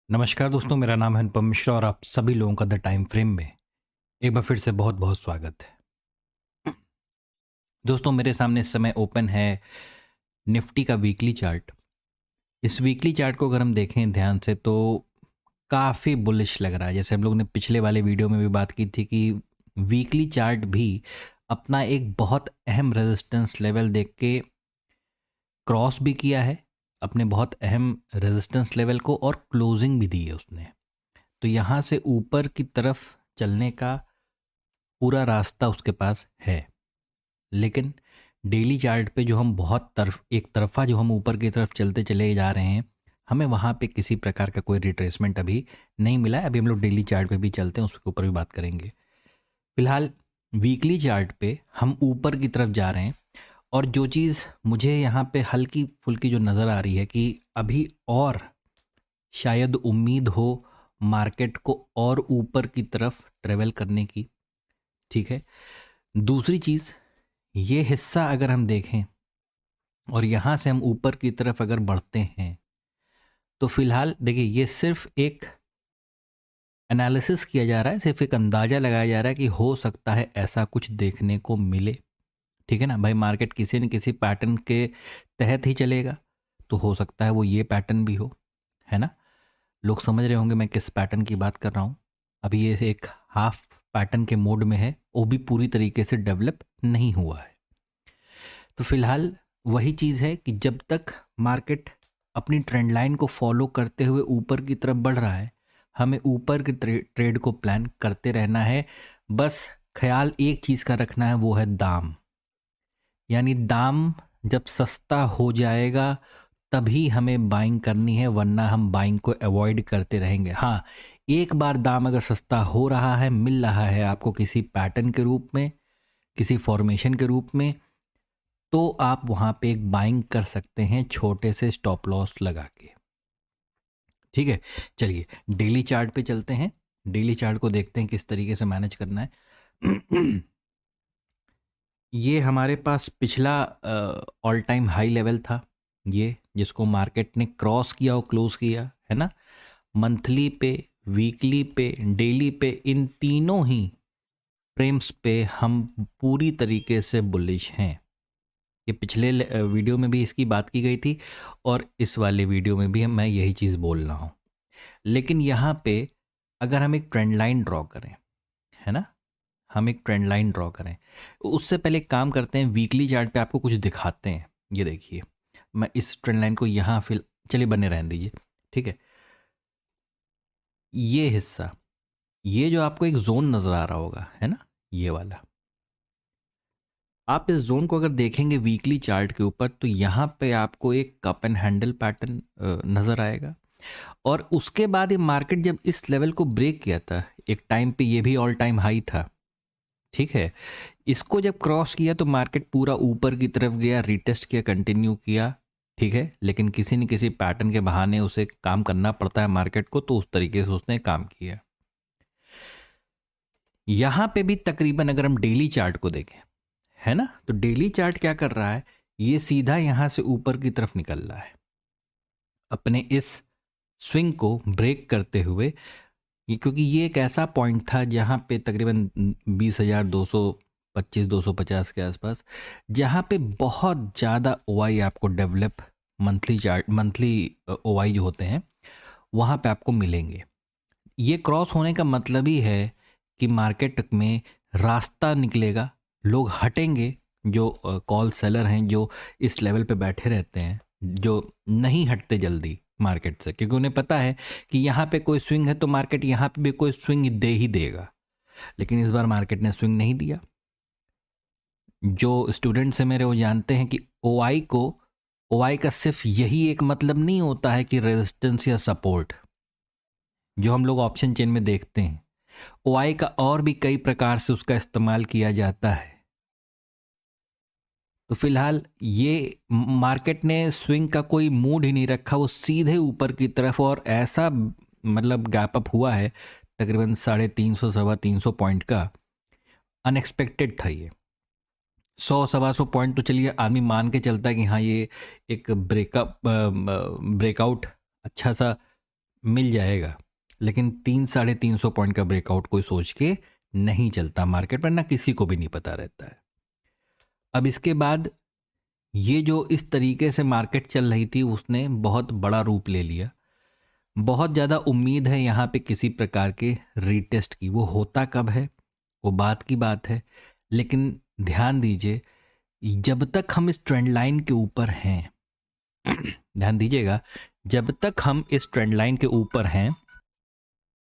नमस्कार दोस्तों, मेरा नाम है अनुपम मिश्रा और आप सभी लोगों का द टाइम फ्रेम में एक बार फिर से बहुत बहुत स्वागत है। दोस्तों, मेरे सामने इस समय ओपन है निफ्टी का वीकली चार्ट। इस वीकली चार्ट को अगर हम देखें ध्यान से तो काफ़ी बुलिश लग रहा है। जैसे हम लोग ने पिछले वाले वीडियो में भी बात की थी कि वीकली चार्ट भी अपना एक बहुत अहम रेजिस्टेंस लेवल देख के क्रॉस भी किया है, अपने बहुत अहम रेजिस्टेंस लेवल को, और क्लोजिंग भी दी है उसने। तो यहाँ से ऊपर की तरफ चलने का पूरा रास्ता उसके पास है। लेकिन डेली चार्ट पे जो हम बहुत एक तरफा जो हम ऊपर की तरफ चलते चले जा रहे हैं, हमें वहाँ पे किसी प्रकार का कोई रिट्रेसमेंट अभी नहीं मिला है। अभी हम लोग डेली चार्ट पे भी चलते हैं, उसके ऊपर भी बात करेंगे। फिलहाल वीकली चार्ट पे हम ऊपर की तरफ जा रहे हैं, और जो चीज़ मुझे यहाँ पे हल्की फुल्की जो नज़र आ रही है कि अभी और शायद उम्मीद हो मार्केट को और ऊपर की तरफ ट्रेवल करने की। ठीक है। दूसरी चीज़, ये हिस्सा अगर हम देखें और यहाँ से हम ऊपर की तरफ अगर बढ़ते हैं, तो फिलहाल देखिए ये सिर्फ एक एनालिसिस किया जा रहा है, सिर्फ एक अंदाज़ा लगाया जा रहा है कि हो सकता है ऐसा कुछ देखने को मिले। ठीक है ना भाई, मार्केट किसी न किसी पैटर्न के तहत ही चलेगा, तो हो सकता है वो ये पैटर्न भी हो, है ना। लोग समझ रहे होंगे मैं किस पैटर्न की बात कर रहा हूँ। अभी ये एक हाफ पैटर्न के मोड में है, वो भी पूरी तरीके से डेवलप नहीं हुआ है। तो फिलहाल वही चीज़ है कि जब तक मार्केट अपनी ट्रेंड लाइन को फॉलो करते हुए ऊपर की तरफ बढ़ रहा है, हमें ऊपर के ट्रेड को प्लान करते रहना है। बस ख्याल एक चीज़ का रखना है, वो है दाम। यानी दाम जब सस्ता हो जाएगा तभी हमें बाइंग करनी है, वरना हम बाइंग को अवॉइड करते रहेंगे। हाँ, एक बार दाम अगर सस्ता हो रहा है, मिल रहा है आपको किसी पैटर्न के रूप में, किसी फॉर्मेशन के रूप में, तो आप वहाँ पे एक बाइंग कर सकते हैं छोटे से स्टॉप लॉस लगा के। ठीक है, चलिए डेली चार्ट पे चलते हैं। डेली चार्ट को देखते हैं किस तरीके से मैनेज करना है। ये हमारे पास पिछला ऑल टाइम हाई लेवल था, ये जिसको मार्केट ने क्रॉस किया और क्लोज किया, है ना। मंथली पे, वीकली पे, डेली पे, इन तीनों ही फ्रेम्स पे हम पूरी तरीके से बुलिश हैं। ये पिछले वीडियो में भी इसकी बात की गई थी, और इस वाले वीडियो में भी मैं यही चीज़ बोल रहा हूँ। लेकिन यहाँ पे अगर हम एक ट्रेंड लाइन ड्रॉ करें, है ना, हम एक ट्रेंड लाइन ड्रॉ करें, उससे पहले एक काम करते हैं, वीकली चार्ट पे आपको कुछ दिखाते हैं। ये देखिए, मैं इस ट्रेंड लाइन को यहाँ फिल चलिए बने रहने दीजिए। ठीक है, ये हिस्सा, ये जो आपको एक जोन नज़र आ रहा होगा, है ना, ये वाला, आप इस जोन को अगर देखेंगे वीकली चार्ट के ऊपर, तो यहाँ पे आपको एक कप एंड हैंडल पैटर्न नज़र आएगा। और उसके बाद ये मार्केट जब इस लेवल को ब्रेक किया था, एक टाइम पे ये भी ऑल टाइम हाई था। ठीक है, इसको जब क्रॉस किया तो मार्केट पूरा ऊपर की तरफ गया, रिटेस्ट किया, कंटिन्यू किया। ठीक है, लेकिन किसी न किसी पैटर्न के बहाने उसे काम करना पड़ता है मार्केट को, तो उस तरीके से उसने काम किया। यहां पे भी तकरीबन अगर हम डेली चार्ट को देखें, है ना, तो डेली चार्ट क्या कर रहा है, ये सीधा यहां से ऊपर की तरफ निकल रहा है अपने इस स्विंग को ब्रेक करते हुए। ये क्योंकि ये एक ऐसा पॉइंट था जहां पे तकरीबन 20,225 250 के आसपास, जहां पे बहुत ज़्यादा ओआई आपको develop, monthly chart, monthly OI जो होते हैं वहां पे आपको मिलेंगे। ये क्रॉस होने का मतलब ही है कि मार्केट में रास्ता निकलेगा, लोग हटेंगे, जो कॉल सेलर हैं, जो इस लेवल पे बैठे रहते हैं, जो नहीं हटते जल्दी मार्केट से, क्योंकि उन्हें पता है कि यहाँ पे कोई स्विंग है तो मार्केट यहाँ पे भी कोई स्विंग दे ही देगा। लेकिन इस बार मार्केट ने स्विंग नहीं दिया। जो स्टूडेंट्स हैं मेरे, वो जानते हैं कि ओआई को, ओआई का सिर्फ यही एक मतलब नहीं होता है कि रेजिस्टेंस या सपोर्ट, जो हम लोग ऑप्शन चेन में देखते हैं। ओआई का और भी कई प्रकार से उसका इस्तेमाल किया जाता है। तो फिलहाल ये मार्केट ने स्विंग का कोई मूड ही नहीं रखा, वो सीधे ऊपर की तरफ, और ऐसा मतलब गैप अप हुआ है तकरीबन 350 300 पॉइंट का। अनएक्सपेक्टेड था ये। 100 सवा 100 पॉइंट तो चलिए आदमी मान के चलता है कि हाँ ये एक ब्रेकआउट अच्छा सा मिल जाएगा, लेकिन 300-350 पॉइंट का ब्रेकआउट कोई सोच के नहीं चलता मार्केट में, ना किसी को भी नहीं पता रहता है। अब इसके बाद ये जो इस तरीके से मार्केट चल रही थी उसने बहुत बड़ा रूप ले लिया। बहुत ज़्यादा उम्मीद है यहाँ पे किसी प्रकार के रीटेस्ट की। वो होता कब है वो बात की बात है, लेकिन ध्यान दीजिए जब तक हम इस ट्रेंड लाइन के ऊपर हैं ध्यान दीजिएगा, जब तक हम इस ट्रेंड लाइन के ऊपर हैं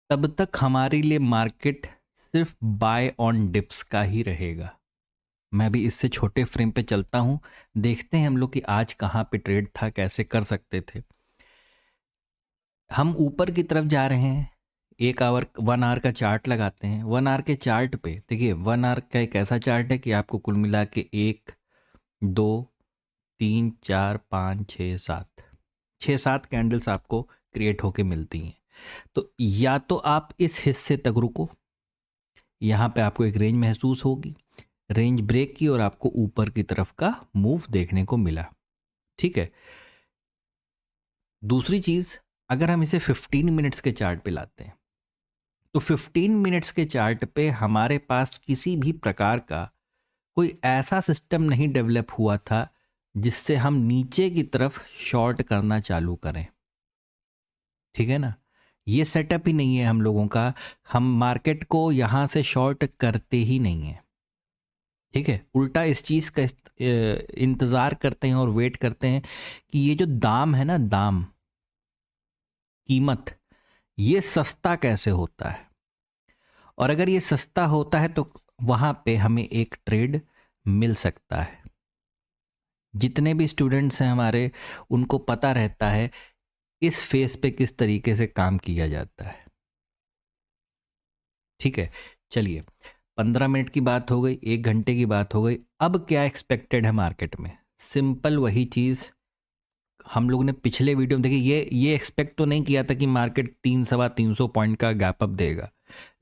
तब तक हमारे लिए मार्केट सिर्फ बाय ऑन डिप्स का ही रहेगा। मैं भी इससे छोटे फ्रेम पे चलता हूं, देखते हैं हम लोग कि आज कहां पे ट्रेड था, कैसे कर सकते थे। हम ऊपर की तरफ जा रहे हैं, 1 आवर का चार्ट लगाते हैं। 1 आवर के चार्ट पे देखिए, 1 आवर का एक ऐसा चार्ट है कि आपको कुल मिला के 1 2 3 4 5 6 7 कैंडल्स आपको क्रिएट होके मिलती हैं। तो या तो आप इस हिस्से तक रुको, यहाँ पे आपको एक रेंज महसूस होगी, रेंज ब्रेक की और आपको ऊपर की तरफ का मूव देखने को मिला। ठीक है, दूसरी चीज, अगर हम इसे 15 मिनट्स के चार्ट पे लाते हैं तो 15 मिनट्स के चार्ट पे हमारे पास किसी भी प्रकार का कोई ऐसा सिस्टम नहीं डेवलप हुआ था जिससे हम नीचे की तरफ शॉर्ट करना चालू करें। ठीक है ना, ये सेटअप ही नहीं है हम लोगों का। हम मार्केट को यहां से शॉर्ट करते ही नहीं है। ठीक है, उल्टा इस चीज का इंतजार करते हैं और वेट करते हैं कि ये जो दाम है ना, दाम कीमत, ये सस्ता कैसे होता है, और अगर ये सस्ता होता है तो वहां पे हमें एक ट्रेड मिल सकता है। जितने भी स्टूडेंट्स हैं हमारे, उनको पता रहता है इस फेस पे किस तरीके से काम किया जाता है। ठीक है, चलिए 15 मिनट की बात हो गई, 1 घंटे की बात हो गई। अब क्या एक्सपेक्टेड है मार्केट में? सिंपल वही चीज हम लोगों ने पिछले वीडियो में देखी। ये एक्सपेक्ट तो नहीं किया था कि मार्केट 300-350 पॉइंट का गैप अप देगा,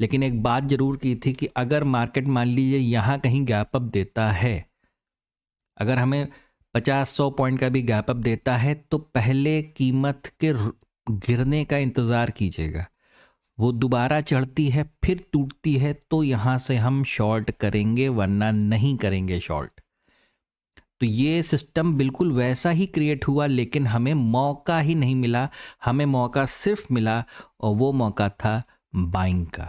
लेकिन एक बात जरूर की थी कि अगर मार्केट मान लीजिए यहाँ कहीं गैप अप देता है, अगर हमें 50-100 पॉइंट का भी गैप अप देता है तो पहले कीमत के गिरने का इंतज़ार कीजिएगा। वो दोबारा चढ़ती है फिर टूटती है तो यहाँ से हम शॉर्ट करेंगे, वरना नहीं करेंगे शॉर्ट। तो ये सिस्टम बिल्कुल वैसा ही क्रिएट हुआ, लेकिन हमें मौका ही नहीं मिला। हमें मौका सिर्फ मिला और वो मौका था बाइंग का।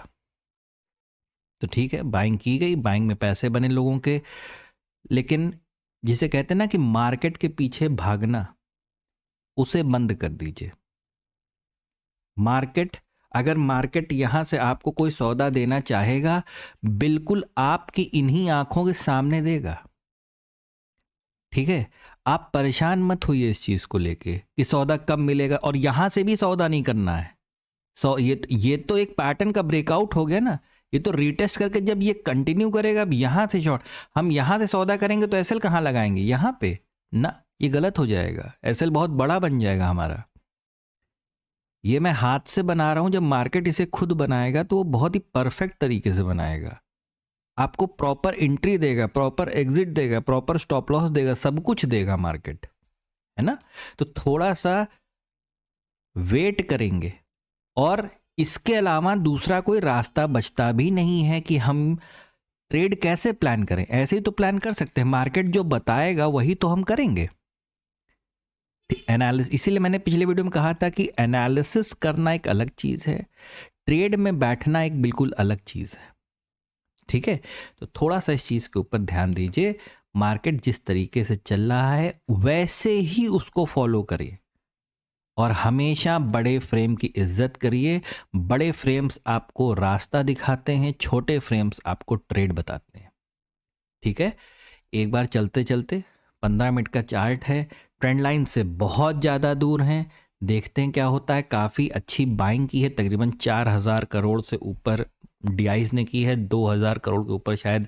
तो ठीक है, बाइंग की गई, बाइंग में पैसे बने लोगों के, लेकिन जिसे कहते हैं ना कि मार्केट के पीछे भागना, उसे बंद कर दीजिए। अगर मार्केट यहां से आपको कोई सौदा देना चाहेगा, बिल्कुल आपकी इन्हीं आंखों के सामने देगा। ठीक है, आप परेशान मत होइए इस चीज को लेके कि सौदा कब मिलेगा, और यहां से भी सौदा नहीं करना है। ये तो एक पैटर्न का ब्रेकआउट हो गया ना। ये तो रीटेस्ट करके जब ये कंटिन्यू करेगा, अब यहां से शॉर्ट, हम यहां से सौदा करेंगे तो एसएल कहां लगाएंगे? यहां पे ना, ये गलत हो जाएगा, एसएल बहुत बड़ा बन जाएगा हमारा। ये मैं हाथ से बना रहा हूं, जब मार्केट इसे खुद बनाएगा तो वो बहुत ही परफेक्ट तरीके से बनाएगा, आपको प्रॉपर एंट्री देगा, प्रॉपर एग्जिट देगा, प्रॉपर स्टॉप लॉस देगा, सब कुछ देगा मार्केट, है ना। तो थोड़ा सा वेट करेंगे, और इसके अलावा दूसरा कोई रास्ता बचता भी नहीं है कि हम ट्रेड कैसे प्लान करें। ऐसे ही तो प्लान कर सकते हैं, मार्केट जो बताएगा वही तो हम करेंगे। एनालिसिस, इसीलिए मैंने पिछले वीडियो में कहा था कि एनालिसिस करना एक अलग चीज है, ट्रेड में बैठना एक बिल्कुल अलग चीज है। ठीक है, तो थोड़ा सा इस चीज के ऊपर ध्यान दीजिए। मार्केट जिस तरीके से चल रहा है वैसे ही उसको फॉलो करिए, और हमेशा बड़े फ्रेम की इज्जत करिए। बड़े फ्रेम्स आपको रास्ता दिखाते हैं, छोटे फ्रेम्स आपको ट्रेड बताते हैं। ठीक है, एक बार चलते चलते 15 मिनट का चार्ट है, ट्रेंड लाइन से बहुत ज़्यादा दूर हैं। देखते हैं क्या होता है। काफ़ी अच्छी बाइंग की है, तकरीबन 4000 करोड़ से ऊपर डीआईज ने की है, 2000 करोड़ के ऊपर शायद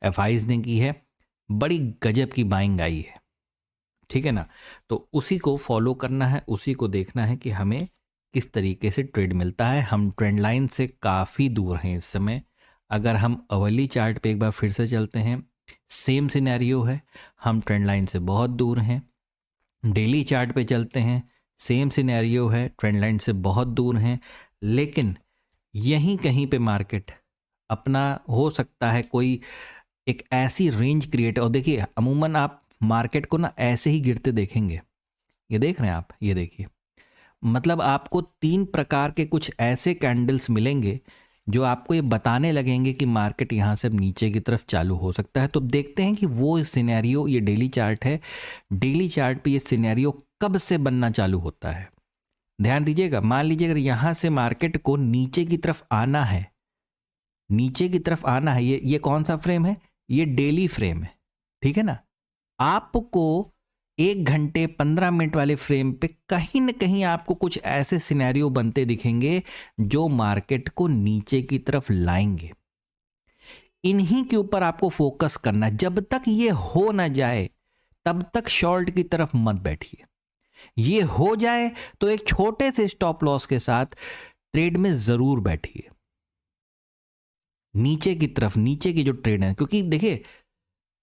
एफआईज ने की है। बड़ी गजब की बाइंग आई है। ठीक है ना, तो उसी को फॉलो करना है, उसी को देखना है कि हमें किस तरीके से ट्रेड मिलता है। हम ट्रेंड लाइन से काफ़ी दूर हैं इस समय। अगर हम अवली चार्ट पे एक बार फिर से चलते हैं, सेम सिनेरियो है, हम ट्रेंड लाइन से बहुत दूर हैं। डेली चार्ट पे चलते हैं, सेम सिनेरियो है, ट्रेंड लाइन से बहुत दूर हैं, लेकिन यहीं कहीं पे मार्केट अपना हो सकता है कोई एक ऐसी रेंज क्रिएट। और देखिए अमूमन आप मार्केट को ना ऐसे ही गिरते देखेंगे, ये देख रहे हैं आप, ये देखिए, मतलब आपको 3 प्रकार के कुछ ऐसे कैंडल्स मिलेंगे जो आपको ये बताने लगेंगे कि मार्केट यहाँ से अब नीचे की तरफ चालू हो सकता है। तो देखते हैं कि वो सिनेरियो, ये डेली चार्ट है, डेली चार्ट पे ये सिनेरियो कब से बनना चालू होता है। ध्यान दीजिएगा, मान लीजिए अगर यहाँ से मार्केट को नीचे की तरफ आना है, नीचे की तरफ आना है, ये कौन सा फ्रेम है, ये डेली फ्रेम है, ठीक है ना। आपको 1 घंटे 15 मिनट वाले फ्रेम पे कहीं ना कहीं आपको कुछ ऐसे सिनेरियो बनते दिखेंगे जो मार्केट को नीचे की तरफ लाएंगे। इन्हीं के ऊपर आपको फोकस करना है। जब तक ये हो ना जाए तब तक शॉर्ट की तरफ मत बैठिए। ये हो जाए तो एक छोटे से स्टॉप लॉस के साथ ट्रेड में जरूर बैठिए, नीचे की तरफ, नीचे की जो ट्रेड है। क्योंकि देखिए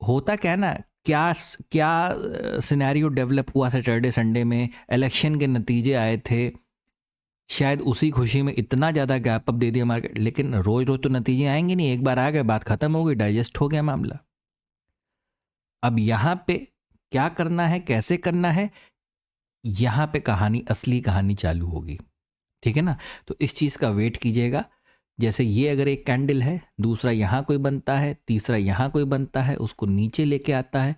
होता क्या है ना, क्या क्या सिनेरियो डेवलप हुआ सैटरडे संडे में, इलेक्शन के नतीजे आए थे, शायद उसी खुशी में इतना ज़्यादा गैप अप दे दिया मार्केट। लेकिन रोज रोज तो नतीजे आएंगे नहीं, एक बार आ गए बात खत्म हो गई, डाइजेस्ट हो गया मामला। अब यहाँ पे क्या करना है, कैसे करना है, यहाँ पे कहानी, असली कहानी चालू होगी, ठीक है ना। तो इस चीज़ का वेट कीजिएगा। जैसे ये अगर एक कैंडल है, दूसरा यहाँ कोई बनता है, तीसरा यहाँ कोई बनता है, उसको नीचे लेके आता है,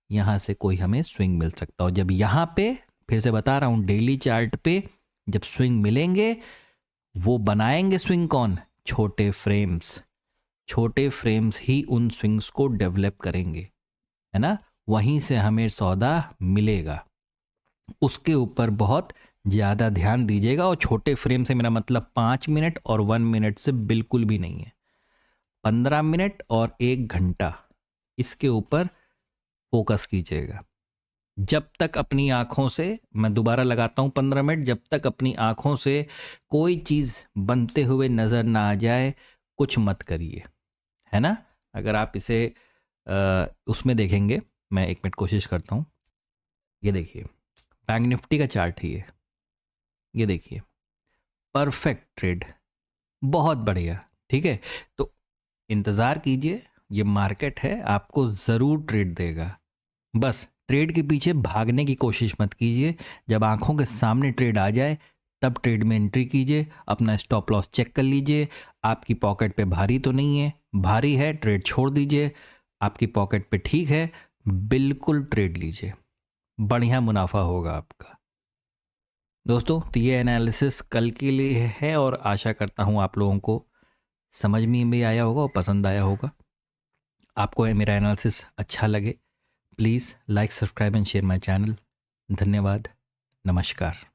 यहाँ से कोई हमें स्विंग मिल सकता हो। जब यहाँ पे, फिर से बता रहा हूँ, डेली चार्ट पे जब स्विंग मिलेंगे, वो बनाएंगे स्विंग कौन, छोटे फ्रेम्स। छोटे फ्रेम्स ही उन स्विंग्स को डेवलप करेंगे, है ना। वहीं से हमें सौदा मिलेगा, उसके ऊपर बहुत ज़्यादा ध्यान दीजिएगा। और छोटे फ्रेम से मेरा मतलब 5 मिनट और 1 मिनट से बिल्कुल भी नहीं है। 15 मिनट और 1 घंटा, इसके ऊपर फोकस कीजिएगा। जब तक अपनी आंखों से, मैं दोबारा लगाता हूँ 15 मिनट, जब तक अपनी आंखों से कोई चीज़ बनते हुए नज़र ना आ जाए, कुछ मत करिए, है ना। अगर आप इसे उसमें देखेंगे, मैं 1 मिनट कोशिश करता हूँ। ये देखिए बैंक निफ्टी का चार्ट है ये देखिए, परफेक्ट ट्रेड, बहुत बढ़िया, ठीक है। तो इंतज़ार कीजिए, ये मार्केट है, आपको ज़रूर ट्रेड देगा। बस ट्रेड के पीछे भागने की कोशिश मत कीजिए। जब आंखों के सामने ट्रेड आ जाए तब ट्रेड में एंट्री कीजिए, अपना स्टॉप लॉस चेक कर लीजिए। आपकी पॉकेट पे भारी तो नहीं है, भारी है ट्रेड छोड़ दीजिए। आपकी पॉकेट पे ठीक है, बिल्कुल ट्रेड लीजिए, बढ़िया मुनाफा होगा आपका। दोस्तों, तो ये एनालिसिस कल के लिए है और आशा करता हूँ आप लोगों को समझ में भी आया होगा और पसंद आया होगा। आपको ये मेरा एनालिसिस अच्छा लगे, please like, subscribe and share my channel. धन्यवाद, नमस्कार।